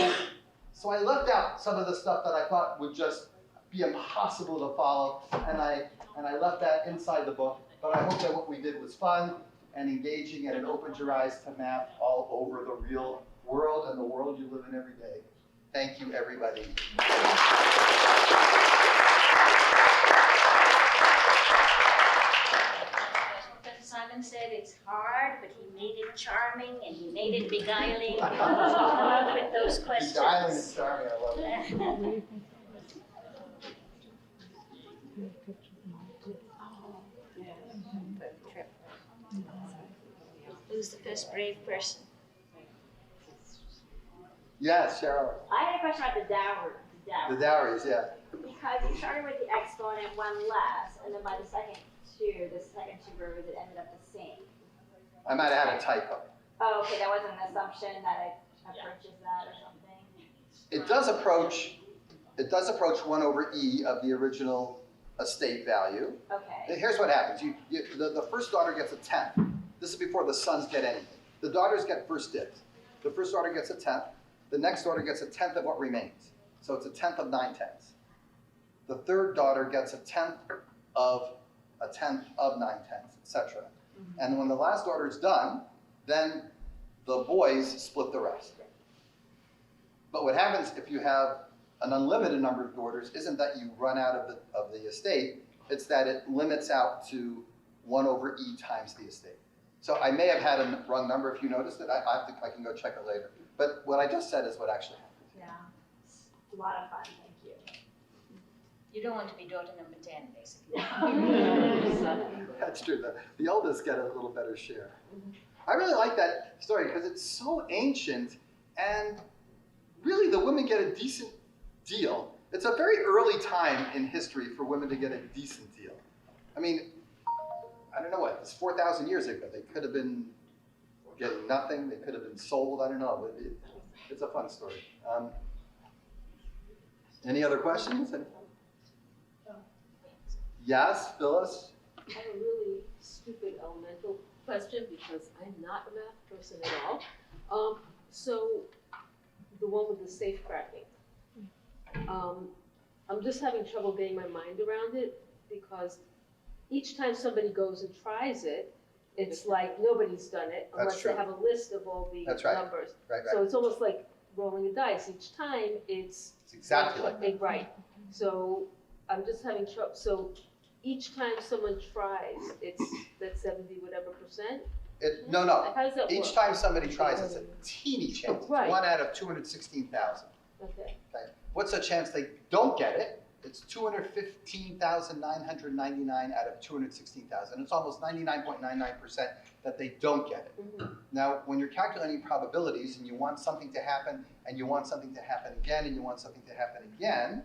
I left out some of the stuff that I thought would just be impossible to follow, and I left that inside the book. But I hope that what we did was fun and engaging, and it opened your eyes to math all over the real world and the world you live in every day. Thank you, everybody. Professor Simon said it's hard, but he made it charming and he made it beguiling with those questions. Beguiling and charming, I love it. Who's the first brave person? Yes, Cheryl. I had a question about the dowry. The dowries, yeah. Because you started with the exponent one less, and then by the second two rows, it ended up the same. I might have had a typo. Oh, okay, that wasn't an assumption that I purchased that or something. It does approach 1 over e of the original estate value. Okay. Here's what happens. The first daughter gets a 10th. This is before the sons get anything. The daughters get first dibs. The first daughter gets a 10th. The next daughter gets a 10th of what remains. So it's a 10th of 9 tenths. The third daughter gets a 10th of 9 tenths, etc. And when the last daughter is done, then the boys split the rest. But what happens if you have an unlimited number of daughters isn't that you run out of the estate, it's that it limits out to 1 over e times the estate. So I may have had a wrong number if you noticed it. I can go check it later. But what I just said is what actually happened. Yeah. It's a lot of fun, thank you. You don't want to be daughter number 10, basically. That's true. The oldest get a little better share. I really like that story because it's so ancient, and really the women get a decent deal. It's a very early time in history for women to get a decent deal. I mean, I don't know what, it's 4,000 years ago. They could have been getting nothing. They could have been sold. I don't know. But it's a fun story. Any other questions? Yes, Phyllis? I have a really stupid elemental question because I'm not a math person at all. So the one with the safe cracking. I'm just having trouble getting my mind around it because each time somebody goes and tries it, it's like nobody's done it unless they have a list of all the numbers. Right. So it's almost like rolling a dice. Each time it's exactly like that. Right. So I'm just having trouble. So each time someone tries, it's that 70 whatever percent? No. How does that Each work? time somebody tries, it's a teeny chance. It's Right. 1 out of 216,000. Okay. Okay. What's the chance they don't get it? It's 215,999 out of 216,000. It's almost 99.99% that they don't get it. Mm-hmm. Now, when you're calculating probabilities and you want something to happen, and you want something to happen again, and you want something to happen again,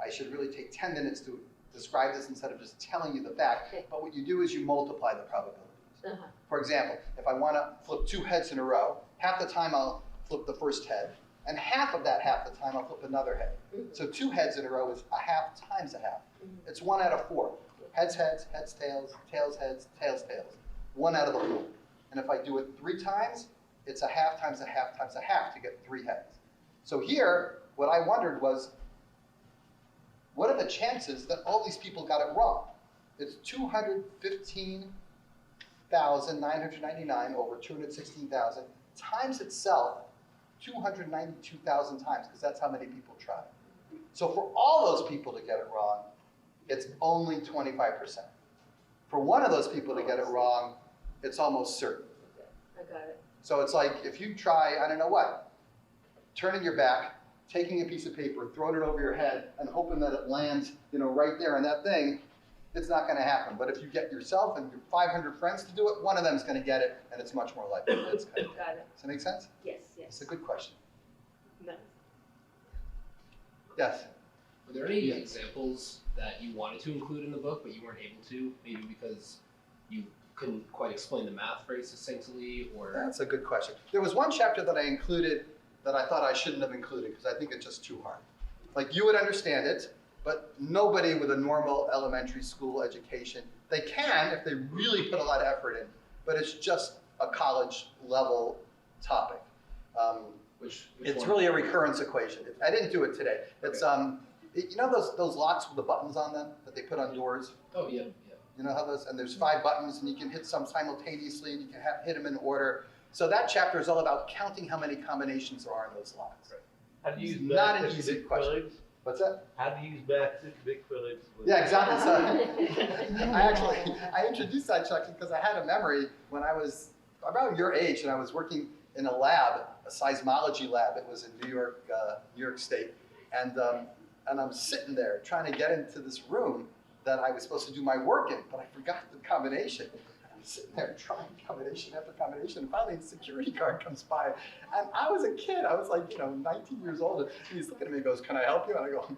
I should really take 10 minutes to describe this instead of just telling you the fact. Okay. But what you do is you multiply the probabilities. Uh-huh. For example, if I want to flip 2 heads in a row, half the time I'll flip the first head, and half the time I'll flip another head. Mm-hmm. So 2 heads in a row is a half times a half. Mm-hmm. It's 1 out of 4. Heads, heads, heads, tails, tails, heads, tails, tails. 1 out of the 4. And if I do it 3 times, it's a half times a half times a half to get 3 heads. So here, what I wondered was, what are the chances that all these people got it wrong? It's 215,999 over 216,000 times itself 292,000 times, because that's how many people tried. So for all those people to get it wrong, it's only 25%. For one of those people to get it wrong, it's almost certain. Okay. I got it. So it's like if you try, I don't know what, turning your back, taking a piece of paper, throwing it over your head, and hoping that it lands, right there on that thing, it's not going to happen. But if you get yourself and your 500 friends to do it, one of them is going to get it, and it's much more likely. Got it. Does that make sense? Yes. It's a good question. No. Yes? Were there any examples that you wanted to include in the book, but you weren't able to, maybe because you couldn't quite explain the math very succinctly, or? That's a good question. There was one chapter that I included that I thought I shouldn't have included because I think it's just too hard. Like, you would understand it, but nobody with a normal elementary school education, they can if they really put a lot of effort in, but it's just a college level topic. Which It's one? really a recurrence equation. I didn't do it today. It's you know those locks with the buttons on them that they put on doors? Oh, yeah. You know how those, and there's 5 buttons and you can hit some simultaneously and you can hit them in order. So that chapter is all about counting how many combinations there are in those locks. How do you use Not an back easy Big question. Phillips? What's that? How do you use back Big Phillips? Yeah, exactly. So I introduced that, Chuck, because I had a memory when I was around your age and I was working in a lab, a seismology lab. It was in New York State. And I'm sitting there trying to get into this room that I was supposed to do my work in, but I forgot the combination. I'm sitting there trying combination after combination, and finally the security guard comes by. And I was a kid. I was like, 19 years old. And he's looking at me and goes, "Can I help you?" And I go, "I'm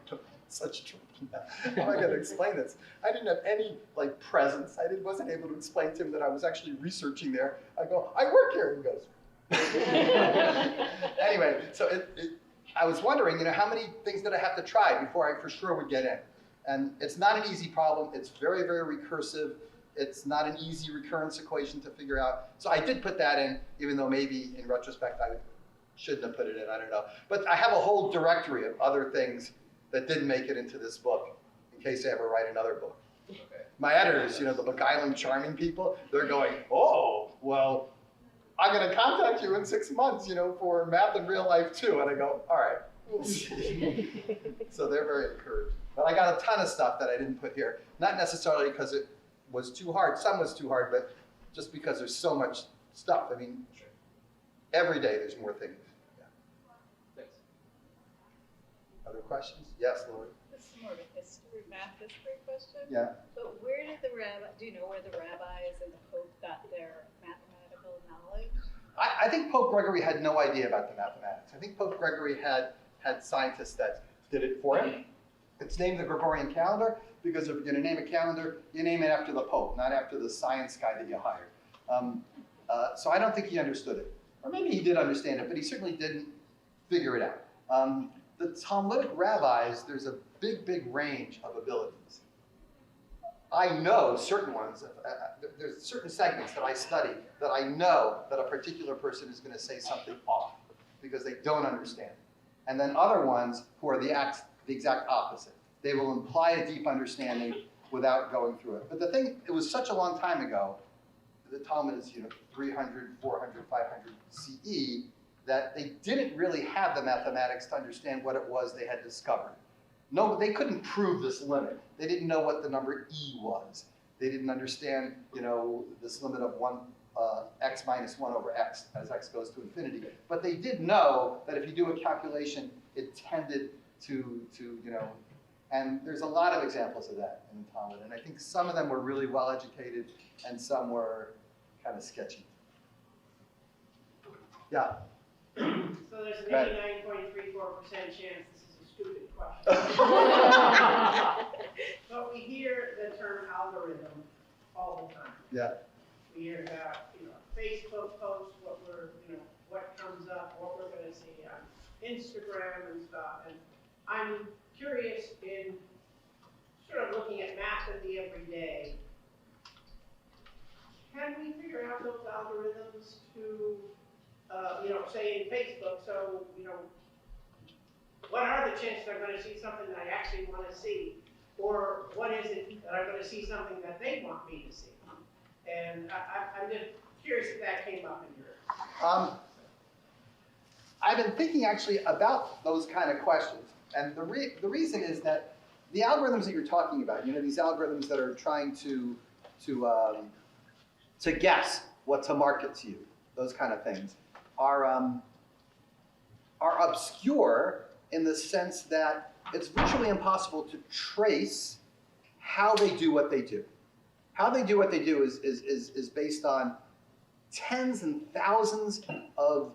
such trouble now. How am I going to explain this?" I didn't have any presence. I wasn't able to explain to him that I was actually researching there. I go, "I work here." And he goes. Anyway, so I was wondering, how many things did I have to try before I for sure would get in? And it's not an easy problem. It's very, very recursive. It's not an easy recurrence equation to figure out. So I did put that in, even though maybe in retrospect I shouldn't have put it in. I don't know. But I have a whole directory of other things that didn't make it into this book in case I ever write another book. Okay. My editors, the beguiling, charming people, they're going, "Oh, well, I'm going to contact you in 6 months, for math in real life too." And I go, "All right, we'll see." So they're very encouraged. But I got a ton of stuff that I didn't put here. Not necessarily because it was too hard. Some was too hard, but just because there's so much stuff. I mean, Sure. every day there's more things. Yeah. Thanks. Other questions? Yes, Lori? This is more of a math history question. Yeah. But where did do you know where the rabbis and the Pope got their mathematical knowledge? I think Pope Gregory had no idea about the mathematics. I think Pope Gregory had scientists that did it for him. It's named the Gregorian calendar because if you're going to name a calendar, you name it after the Pope, not after the science guy that you hired. So I don't think he understood it. Or maybe he did understand it, but he certainly didn't figure it out. the Talmudic rabbis, there's a big range of abilities. I know certain ones, there's certain segments that I study that I know that a particular person is going to say something off because they don't understand. And then other ones who are the exact opposite. They will imply a deep understanding without going through it. But the thing, it was such a long time ago, the Talmud is 300, 400, 500 CE, that they didn't really have the mathematics to understand what it was they had discovered. No, they couldn't prove this limit. They didn't know what the number E was. They didn't understand, this limit of x minus 1 over x as x goes to infinity. But they did know that if you do a calculation, it tended to and there's a lot of examples of that in Talmud. And I think some of them were really well educated and some were kind of sketchy. Yeah. So there's an 89.34% chance this is a stupid question. But we hear the term algorithm all the time. Yeah. We hear about, Facebook posts, what comes up, what we're going to see on Instagram and stuff. And I'm curious in sort of looking at math in the everyday. Can we figure out those algorithms to say in Facebook, so, what are the chances I'm going to see something that I actually want to see? Or what is it that I'm going to see something that they want me to see? And I'm just curious if that came up in yours. I've been thinking actually about those kind of questions. And the reason is that the algorithms that you're talking about, these algorithms that are trying to guess what to market to you, those kind of things, are obscure in the sense that it's virtually impossible to trace how they do what they do. How they do what they do is based on tens and thousands of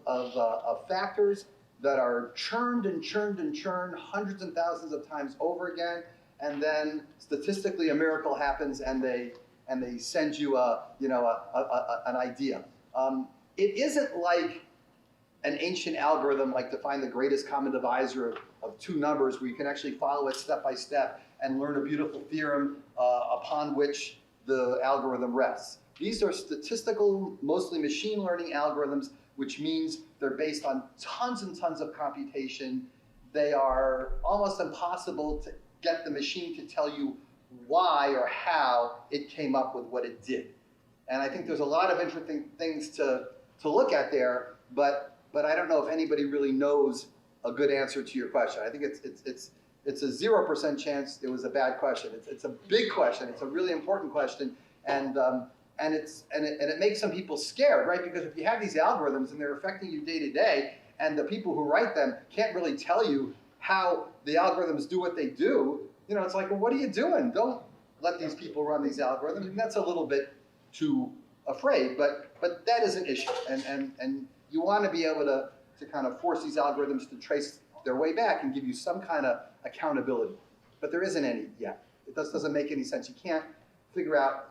factors that are churned and churned and churned hundreds and thousands of times over again, and then statistically a miracle happens and they send you an idea. It isn't like an ancient algorithm like to find the greatest common divisor of two numbers where you can actually follow it step by step and learn a beautiful theorem upon which the algorithm rests. These are statistical, mostly machine learning algorithms, which means they're based on tons and tons of computation. They are almost impossible to get the machine to tell you why or how it came up with what it did. And I think there's a lot of interesting things to look at there, but I don't know if anybody really knows a good answer to your question. I think it's a 0% chance it was a bad question. It's a big question. It's a really important question, and it makes some people scared, right? Because if you have these algorithms and they're affecting you day to day, and the people who write them can't really tell you how the algorithms do what they do, it's like, well, what are you doing? Don't let these people run these algorithms. And that's a little bit too afraid, but that is an issue, and you want to be able to kind of force these algorithms to trace their way back and give you some kind of accountability. But there isn't any yet. It doesn't make any sense. You can't figure out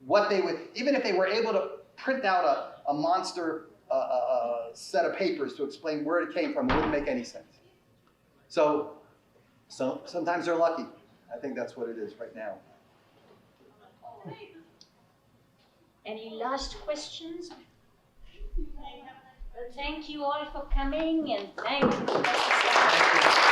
what they would, even if they were able to print out a monster set of papers to explain where it came from, it wouldn't make any sense. So sometimes they're lucky. I think that's what it is right now. Any last questions? Well, thank you all for coming, and thank you, Professor Simonson.